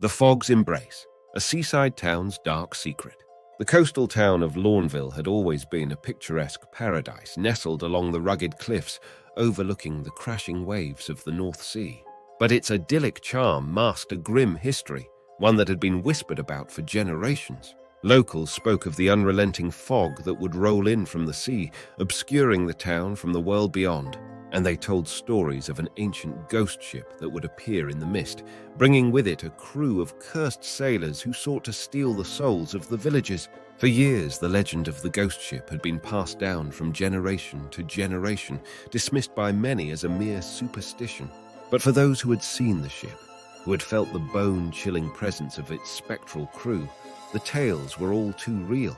The Fog's Embrace, a seaside town's dark secret. The coastal town of Lorneville had always been a picturesque paradise nestled along the rugged cliffs overlooking the crashing waves of the North Sea. But its idyllic charm masked a grim history, one that had been whispered about for generations. Locals spoke of the unrelenting fog that would roll in from the sea, obscuring the town from the world beyond. And they told stories of an ancient ghost ship that would appear in the mist, bringing with it a crew of cursed sailors who sought to steal the souls of the villagers. For years, the legend of the ghost ship had been passed down from generation to generation, dismissed by many as a mere superstition. But for those who had seen the ship, who had felt the bone-chilling presence of its spectral crew, the tales were all too real.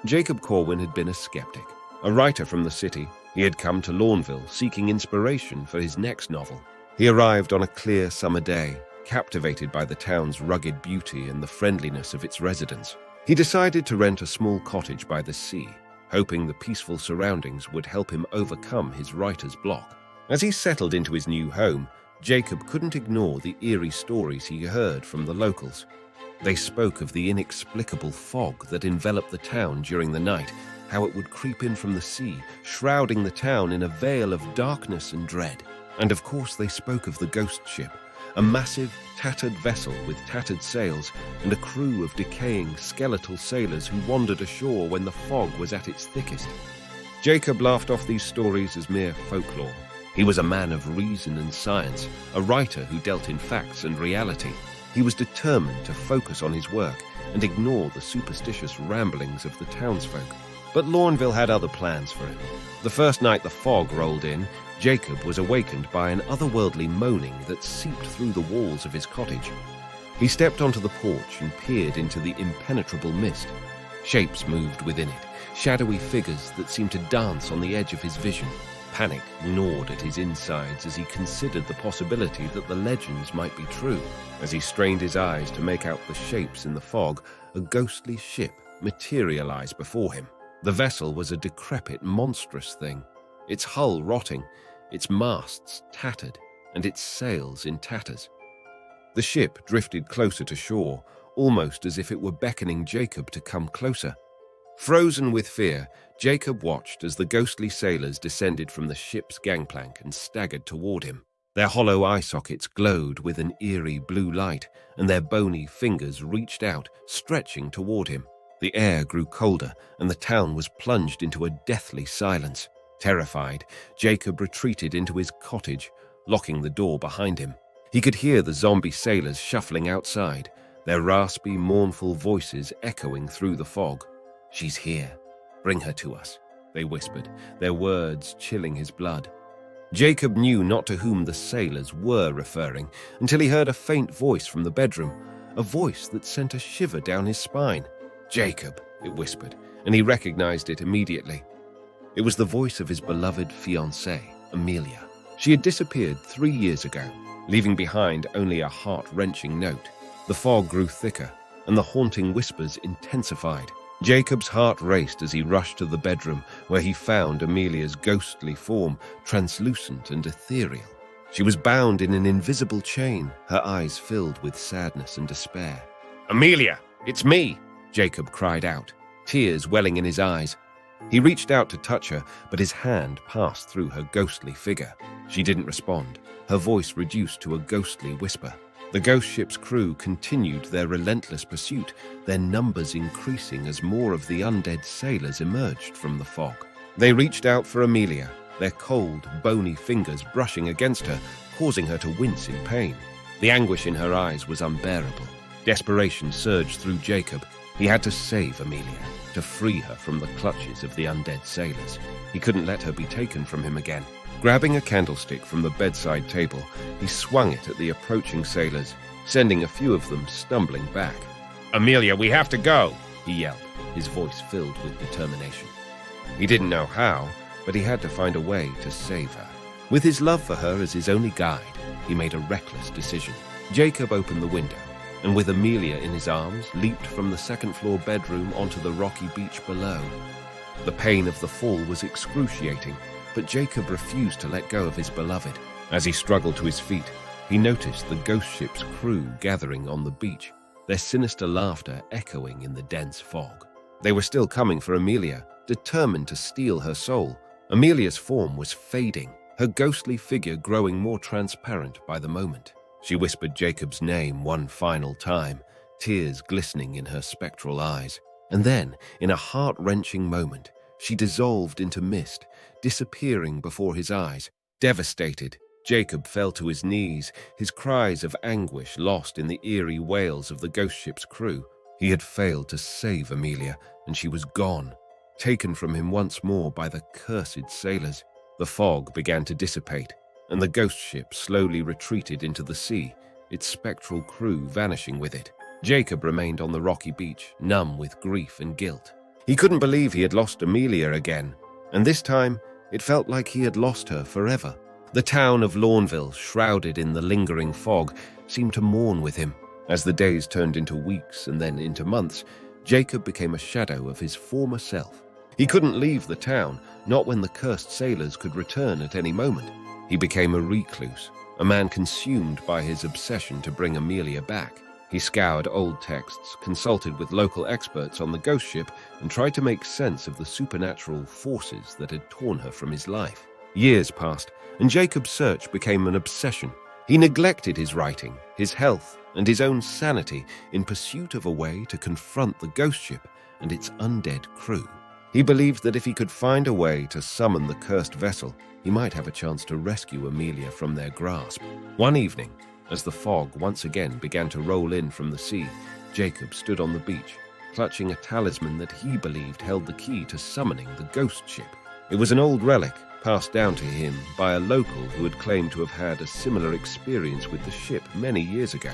Jacob Corwin had been a skeptic. A writer from the city, he had come to Lorneville seeking inspiration for his next novel. He arrived on a clear summer day, captivated by the town's rugged beauty and the friendliness of its residents. He decided to rent a small cottage by the sea, hoping the peaceful surroundings would help him overcome his writer's block. As he settled into his new home, Jacob couldn't ignore the eerie stories he heard from the locals. They spoke of the inexplicable fog that enveloped the town during the night, how it would creep in from the sea, shrouding the town in a veil of darkness and dread. And of course they spoke of the ghost ship, a massive, tattered vessel with tattered sails and a crew of decaying, skeletal sailors who wandered ashore when the fog was at its thickest. Jacob laughed off these stories as mere folklore. He was a man of reason and science, a writer who dealt in facts and reality. He was determined to focus on his work and ignore the superstitious ramblings of the townsfolk. But Lorneville had other plans for him. The first night the fog rolled in, Jacob was awakened by an otherworldly moaning that seeped through the walls of his cottage. He stepped onto the porch and peered into the impenetrable mist. Shapes moved within it, shadowy figures that seemed to dance on the edge of his vision. Panic gnawed at his insides as he considered the possibility that the legends might be true. As he strained his eyes to make out the shapes in the fog, a ghostly ship materialized before him. The vessel was a decrepit, monstrous thing, its hull rotting, its masts tattered, and its sails in tatters. The ship drifted closer to shore, almost as if it were beckoning Jacob to come closer. Frozen with fear, Jacob watched as the ghostly sailors descended from the ship's gangplank and staggered toward him. Their hollow eye sockets glowed with an eerie blue light, and their bony fingers reached out, stretching toward him. The air grew colder, and the town was plunged into a deathly silence. Terrified, Jacob retreated into his cottage, locking the door behind him. He could hear the zombie sailors shuffling outside, their raspy, mournful voices echoing through the fog. "She's here. Bring her to us," they whispered, their words chilling his blood. Jacob knew not to whom the sailors were referring until he heard a faint voice from the bedroom, a voice that sent a shiver down his spine. "Jacob," it whispered, and he recognized it immediately. It was the voice of his beloved fiancée, Amelia. She had disappeared 3 years ago, leaving behind only a heart-wrenching note. The fog grew thicker, and the haunting whispers intensified. Jacob's heart raced as he rushed to the bedroom, where he found Amelia's ghostly form, translucent and ethereal. She was bound in an invisible chain, her eyes filled with sadness and despair. "Amelia, it's me!" Jacob cried out, tears welling in his eyes. He reached out to touch her, but his hand passed through her ghostly figure. She didn't respond, her voice reduced to a ghostly whisper. The ghost ship's crew continued their relentless pursuit, their numbers increasing as more of the undead sailors emerged from the fog. They reached out for Amelia, their cold, bony fingers brushing against her, causing her to wince in pain. The anguish in her eyes was unbearable. Desperation surged through Jacob. He had to save Amelia, to free her from the clutches of the undead sailors. He couldn't let her be taken from him again. Grabbing a candlestick from the bedside table, he swung it at the approaching sailors, sending a few of them stumbling back. "Amelia, we have to go!" he yelled, his voice filled with determination. He didn't know how, but he had to find a way to save her. With his love for her as his only guide, he made a reckless decision. Jacob opened the window, and with Amelia in his arms, leaped from the second-floor bedroom onto the rocky beach below. The pain of the fall was excruciating, but Jacob refused to let go of his beloved. As he struggled to his feet, he noticed the ghost ship's crew gathering on the beach, their sinister laughter echoing in the dense fog. They were still coming for Amelia, determined to steal her soul. Amelia's form was fading, her ghostly figure growing more transparent by the moment. She whispered Jacob's name one final time, tears glistening in her spectral eyes. And then, in a heart-wrenching moment, she dissolved into mist, disappearing before his eyes. Devastated, Jacob fell to his knees, his cries of anguish lost in the eerie wails of the ghost ship's crew. He had failed to save Amelia, and she was gone, taken from him once more by the cursed sailors. The fog began to dissipate, and the ghost ship slowly retreated into the sea, its spectral crew vanishing with it. Jacob remained on the rocky beach, numb with grief and guilt. He couldn't believe he had lost Amelia again, and this time it felt like he had lost her forever. The town of Lorneville, shrouded in the lingering fog, seemed to mourn with him. As the days turned into weeks and then into months, Jacob became a shadow of his former self. He couldn't leave the town, not when the cursed sailors could return at any moment. He became a recluse, a man consumed by his obsession to bring Amelia back. He scoured old texts, consulted with local experts on the ghost ship, and tried to make sense of the supernatural forces that had torn her from his life. Years passed, and Jacob's search became an obsession. He neglected his writing, his health, and his own sanity in pursuit of a way to confront the ghost ship and its undead crew. He believed that if he could find a way to summon the cursed vessel, he might have a chance to rescue Amelia from their grasp. One evening, as the fog once again began to roll in from the sea, Jacob stood on the beach, clutching a talisman that he believed held the key to summoning the ghost ship. It was an old relic passed down to him by a local who had claimed to have had a similar experience with the ship many years ago.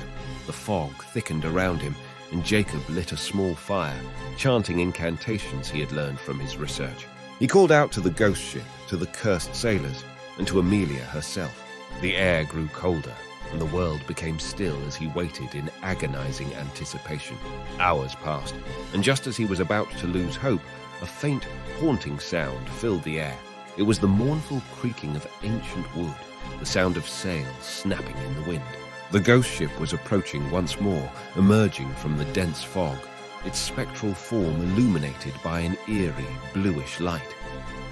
The fog thickened around him, and Jacob lit a small fire, chanting incantations he had learned from his research. He called out to the ghost ship, to the cursed sailors, and to Amelia herself. The air grew colder, and the world became still as he waited in agonizing anticipation. Hours passed, and just as he was about to lose hope, a faint, haunting sound filled the air. It was the mournful creaking of ancient wood, the sound of sails snapping in the wind. The ghost ship was approaching once more, emerging from the dense fog, its spectral form illuminated by an eerie, bluish light.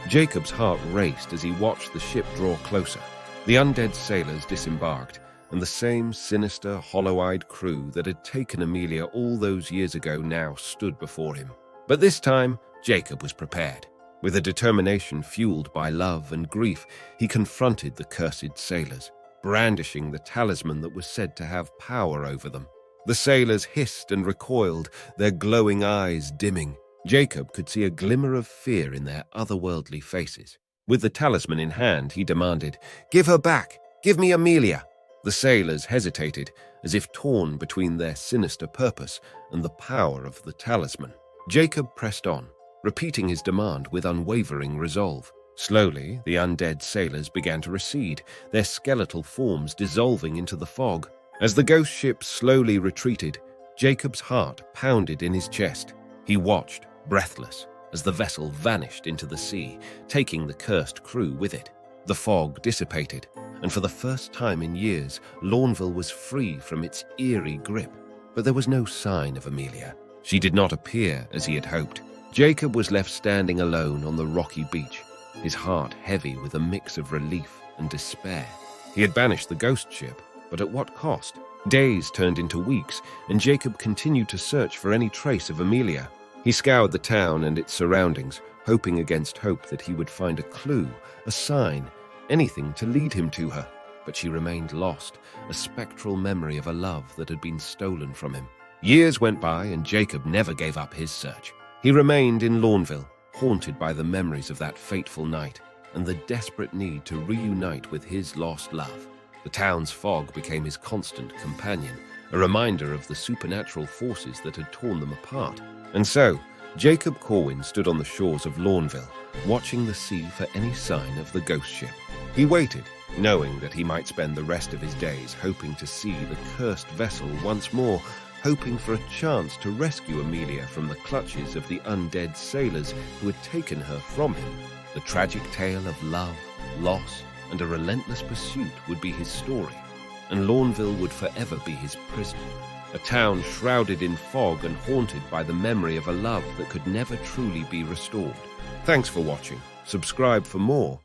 Jacob's heart raced as he watched the ship draw closer. The undead sailors disembarked, and the same sinister, hollow-eyed crew that had taken Amelia all those years ago now stood before him. But this time, Jacob was prepared. With a determination fueled by love and grief, he confronted the cursed sailors, brandishing the talisman that was said to have power over them. The sailors hissed and recoiled, their glowing eyes dimming. Jacob could see a glimmer of fear in their otherworldly faces. With the talisman in hand, he demanded, "Give her back! Give me Amelia!" The sailors hesitated, as if torn between their sinister purpose and the power of the talisman. Jacob pressed on, repeating his demand with unwavering resolve. Slowly, the undead sailors began to recede, their skeletal forms dissolving into the fog. As the ghost ship slowly retreated, Jacob's heart pounded in his chest. He watched, breathless, as the vessel vanished into the sea, taking the cursed crew with it. The fog dissipated, and for the first time in years, Lorneville was free from its eerie grip. But there was no sign of Amelia. She did not appear as he had hoped. Jacob was left standing alone on the rocky beach, his heart heavy with a mix of relief and despair. He had banished the ghost ship, but at what cost? Days turned into weeks, and Jacob continued to search for any trace of Amelia. He scoured the town and its surroundings, hoping against hope that he would find a clue, a sign, anything to lead him to her. But she remained lost, a spectral memory of a love that had been stolen from him. Years went by, and Jacob never gave up his search. He remained in Lorneville, haunted by the memories of that fateful night and the desperate need to reunite with his lost love. The town's fog became his constant companion, a reminder of the supernatural forces that had torn them apart. And so, Jacob Corwin stood on the shores of Lorneville, watching the sea for any sign of the ghost ship. He waited, knowing that he might spend the rest of his days hoping to see the cursed vessel once more, hoping for a chance to rescue Amelia from the clutches of the undead sailors who had taken her from him. The tragic tale of love, loss, and a relentless pursuit would be his story. and Lorneville would forever be his prison. A town shrouded in fog and haunted by the memory of a love that could never truly be restored. Thanks for watching. Subscribe for more.